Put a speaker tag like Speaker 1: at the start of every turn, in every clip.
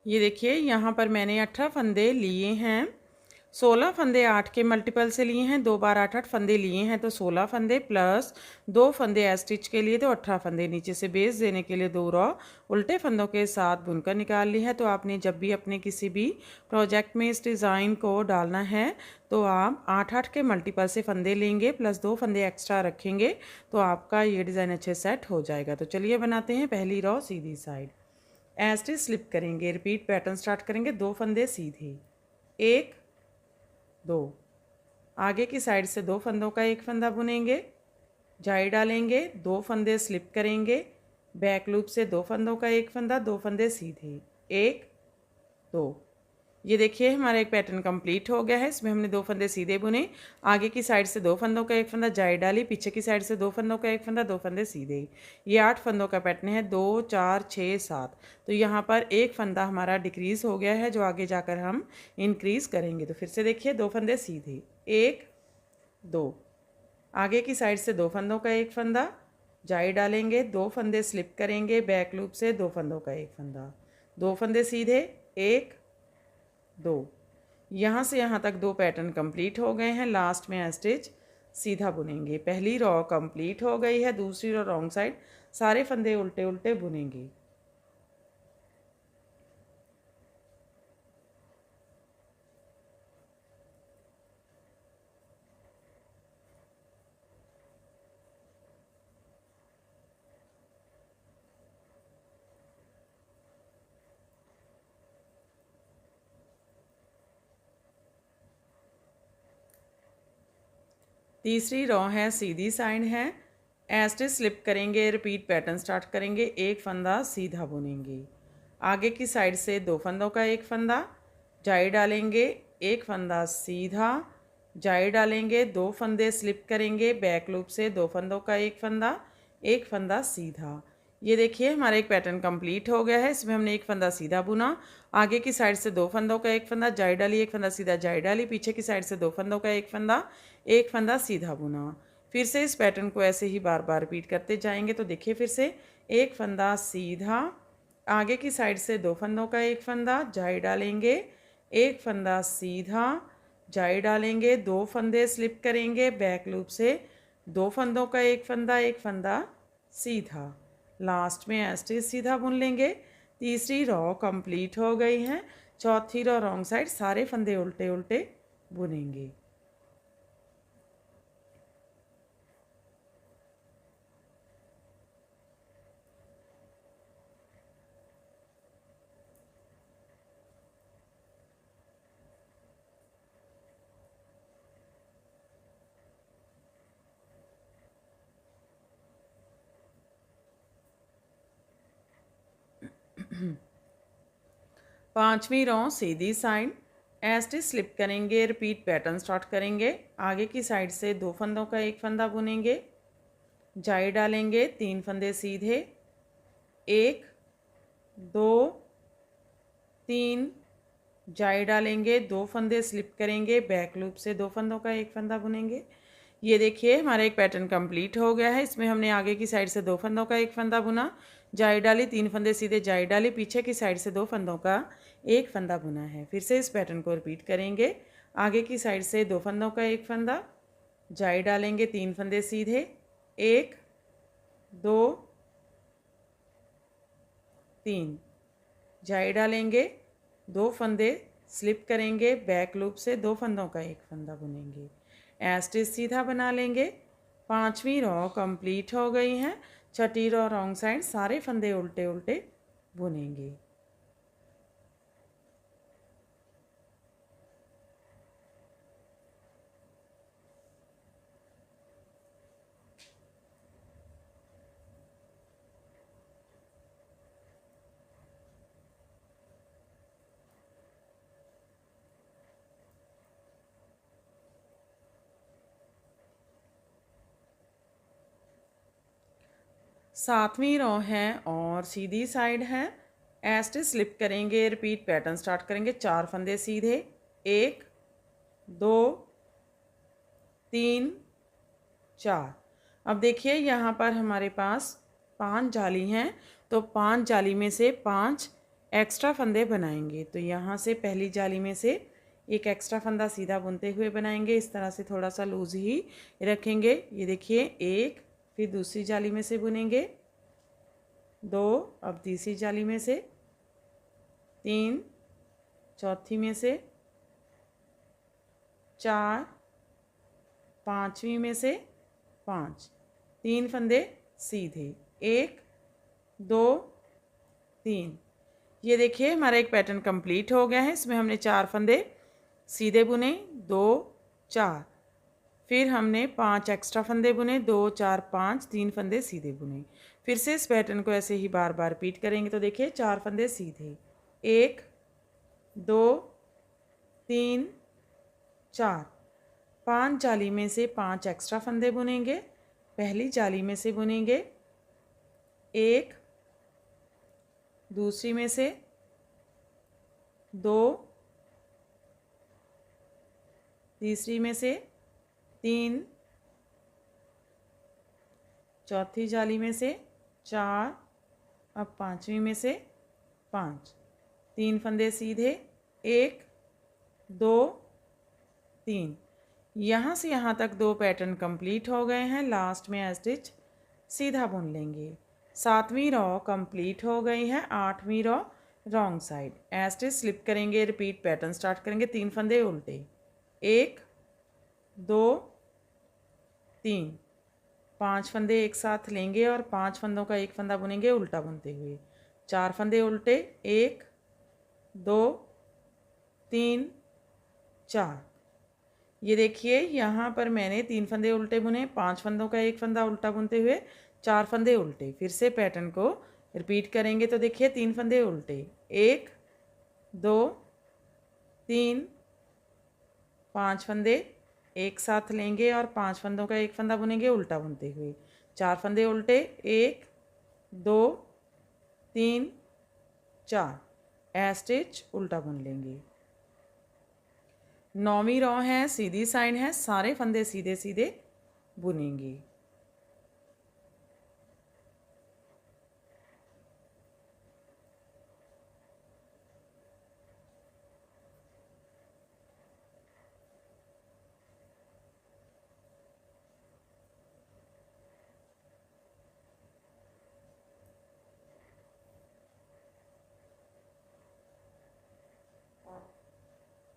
Speaker 1: ये देखिए यहाँ पर मैंने 18 फंदे लिए हैं। 16 फंदे 8 के मल्टीपल से लिए हैं, 2 बार 8 फंदे लिए हैं तो 16 फंदे प्लस 2 फंदे स्टिच के लिए तो 18 फंदे, नीचे से बेस देने के लिए 2 रॉ उल्टे फंदों के साथ बुनकर निकाल ली है। तो आपने जब भी अपने किसी भी प्रोजेक्ट में इस डिज़ाइन को डालना है तो आप 8-8 के मल्टीपल से फंदे लेंगे प्लस 2 फंदे एक्स्ट्रा रखेंगे तो आपका ये डिज़ाइन अच्छे सेट हो जाएगा। तो चलिए बनाते हैं। पहली रॉ सीधी साइड स्टिच स्लिप करेंगे, रिपीट पैटर्न स्टार्ट करेंगे। 2 फंदे सीधे, 1 2, आगे की साइड से 2 फंदों का एक फंदा बुनेंगे, जाई डालेंगे, 2 फंदे स्लिप करेंगे, बैक लूप से 2 फंदों का एक फंदा, 2 फंदे सीधे, 1 2। ये देखिए हमारा एक पैटर्न कंप्लीट हो गया है। इसमें हमने 2 फंदे सीधे बुने, आगे की साइड से 2 फंदों का एक फंदा जाई डाली, पीछे की साइड से 2 फंदों का एक फंदा, 2 फंदे सीधे। ये 8 फंदों का पैटर्न है, 2 4 6 7। तो यहाँ पर एक फंदा हमारा डिक्रीज़ हो गया है जो आगे जाकर हम इंक्रीज़ करेंगे। तो फिर से देखिए 2 फंदे सीधे, 1 2, आगे की साइड से 2 फंदों का एक फंदा, जाई डालेंगे, 2 फंदे स्लिप करेंगे, बैक लूप से 2 फंदों का एक फंदा, 2 फंदे सीधे, 1 2। यहाँ से यहाँ तक 2 पैटर्न कंप्लीट हो गए हैं। लास्ट में स्टिच सीधा बुनेंगे। पहली रॉ कंप्लीट हो गई है, दूसरी रॉ रॉन्ग साइड, सारे फंदे उल्टे उल्टे बुनेंगे। तीसरी रॉ है सीधी साइड है, स्टिच स्लिप करेंगे, रिपीट पैटर्न स्टार्ट करेंगे, एक फंदा सीधा बुनेंगे, आगे की साइड से 2 फंदों का एक फंदा, जाई डालेंगे, एक फंदा सीधा, जाई डालेंगे, 2 फंदे स्लिप करेंगे, बैक लूप से 2 फंदों का एक फंदा सीधा। ये देखिए हमारा एक पैटर्न कंप्लीट हो गया है। इसमें हमने एक फंदा सीधा बुना, आगे की साइड से 2 फंदों का एक फंदा, जाई डाली, एक फंदा सीधा, जाई डाली, पीछे की साइड से 2 फंदों का एक फंदा सीधा बुना। फिर से इस पैटर्न को ऐसे ही बार बार रिपीट करते जाएंगे। तो देखिए फिर से एक फंदा सीधा, आगे की साइड से 2 फंदों का एक फंदा, जाई डालेंगे, एक फंदा सीधा, जाई डालेंगे, 2 फंदे स्लिप करेंगे, बैक लूप से 2 फंदों का एक फंदा सीधा। लास्ट में स्टिच सीधा बुन लेंगे। तीसरी रॉ कंप्लीट हो गई है। चौथी रॉ रॉन्ग साइड, सारे फंदे उल्टे उल्टे बुनेंगे। पांचवी रॉ सीधी साइड, स्टिच स्लिप करेंगे, रिपीट पैटर्न स्टार्ट करेंगे, आगे की साइड से 2 फंदों का एक फंदा बुनेंगे, जाई डालेंगे, 3 फंदे सीधे, 1 2 3, जाई डालेंगे, 2 फंदे स्लिप करेंगे, बैक लूप से 2 फंदों का एक फंदा बुनेंगे। ये देखिए हमारा एक पैटर्न कंप्लीट हो गया है। इसमें हमने आगे की साइड से 2 फंदों का एक फंदा बुना, जाई डाली, 3 फंदे सीधे, जाई डाली, पीछे की साइड से 2 फंदों का एक फंदा बुना है। फिर से इस पैटर्न को रिपीट करेंगे। आगे की साइड से 2 फंदों का एक फंदा, जाई डालेंगे, 3 फंदे सीधे, 1 2 3, जाई डालेंगे, 2 फंदे स्लिप करेंगे, बैक लूप से 2 फंदों का एक फंदा बुनेंगे, स्टिच सीधा बना लेंगे। पांचवी रॉ कंप्लीट हो गई है। छठी रॉ रॉन्ग साइड, सारे फंदे उल्टे उल्टे बुनेंगे। सातवीं रो है और सीधी साइड है, स्टिच स्लिप करेंगे, रिपीट पैटर्न स्टार्ट करेंगे, 4 फंदे सीधे, 1 2 3 4। अब देखिए यहाँ पर हमारे पास 5 जाली हैं, तो 5 जाली में से 5 एक्स्ट्रा फंदे बनाएंगे। तो यहाँ से पहली जाली में से एक एक्स्ट्रा फंदा सीधा बुनते हुए बनाएंगे। इस तरह से थोड़ा सा लूज ही रखेंगे। ये देखिए, एक, फिर दूसरी जाली में से बुनेंगे, दो, अब तीसरी जाली में से, तीन, चौथी में से, चार, पांचवी में से पाँच, तीन फंदे सीधे, एक, दो, तीन। ये देखिए हमारा एक पैटर्न कंप्लीट हो गया है। इसमें हमने चार फंदे सीधे बुने, दो, चार, फिर हमने पांच एक्स्ट्रा फंदे बुने, दो, चार, पाँच, तीन फंदे सीधे बुने। फिर से इस पैटर्न को ऐसे ही बार बार रिपीट करेंगे। तो देखिए चार फंदे सीधे, एक, दो, तीन, चार, पांच जाली में से पांच एक्स्ट्रा फंदे बुनेंगे। पहली जाली में से बुनेंगे एक, दूसरी में से दो, तीसरी में से तीन, चौथी जाली में से चार, अब पांचवी में से पाँच, तीन फंदे सीधे, एक, दो, तीन। यहाँ से यहाँ तक दो पैटर्न कंप्लीट हो गए हैं। लास्ट में स्टिच सीधा बुन लेंगे। सातवीं रॉ कंप्लीट हो गई है। आठवीं raw wrong side, stitch slip करेंगे, रिपीट पैटर्न स्टार्ट करेंगे। तीन फंदे उल्टे, एक, दो, तीन, पांच फंदे एक साथ लेंगे और पांच फंदों का एक फंदा बुनेंगे उल्टा बुनते हुए। चार फंदे उल्टे, एक, दो, तीन, चार। ये देखिए यहाँ पर मैंने तीन फंदे उल्टे बुने, पांच फंदों का एक फंदा उल्टा बुनते हुए, चार फंदे उल्टे। फिर से पैटर्न को रिपीट करेंगे। तो देखिए तीन फंदे उल्टे, एक, दो, तीन, पांच फंदे एक साथ लेंगे और पांच फंदों का एक फंदा बुनेंगे उल्टा बुनते हुए। चार फंदे उल्टे, एक, दो, तीन, चार, स्टिच उल्टा बुन लेंगे। नौवीं रॉ है, सीधी साइड है, सारे फंदे सीधे सीधे बुनेंगे।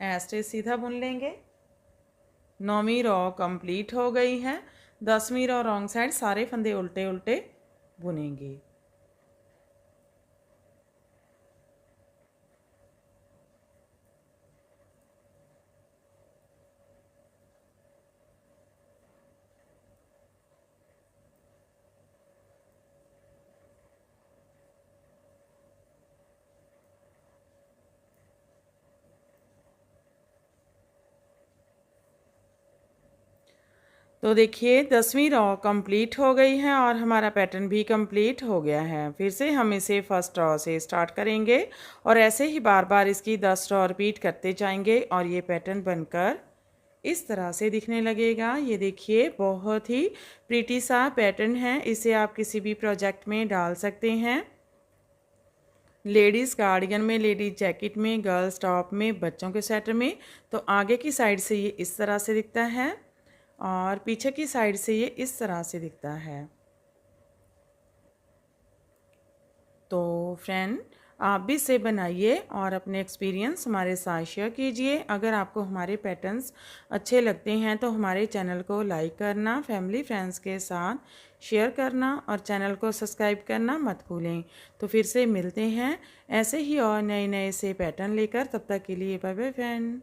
Speaker 1: स्टिच सीधा बुन लेंगे। नौवीं रॉ कंप्लीट हो गई है। 10वीं रॉ रॉन्ग साइड, सारे फंदे उल्टे उल्टे बुनेंगे। तो देखिए 10वीं रॉ कंप्लीट हो गई है और हमारा पैटर्न भी कंप्लीट हो गया है। फिर से हम इसे फर्स्ट रॉ से स्टार्ट करेंगे और ऐसे ही बार बार इसकी 10 रॉ रिपीट करते जाएंगे और ये पैटर्न बनकर इस तरह से दिखने लगेगा। ये देखिए बहुत ही प्रीटी सा पैटर्न है। इसे आप किसी भी प्रोजेक्ट में डाल सकते हैं। लेडीज़ कार्डिगन में, लेडीज जैकेट में, गर्ल्स टॉप में, बच्चों के स्वेटर में। तो आगे की साइड से ये इस तरह से दिखता है और पीछे की साइड से ये इस तरह से दिखता है। तो फ्रेंड, आप भी इसे बनाइए और अपने एक्सपीरियंस हमारे साथ शेयर कीजिए। अगर आपको हमारे पैटर्न्स अच्छे लगते हैं तो हमारे चैनल को लाइक करना, फैमिली फ्रेंड्स के साथ शेयर करना और चैनल को सब्सक्राइब करना मत भूलें। तो फिर से मिलते हैं ऐसे ही और नए नए से पैटर्न लेकर। तब तक के लिए बाय बाय फ्रेंड।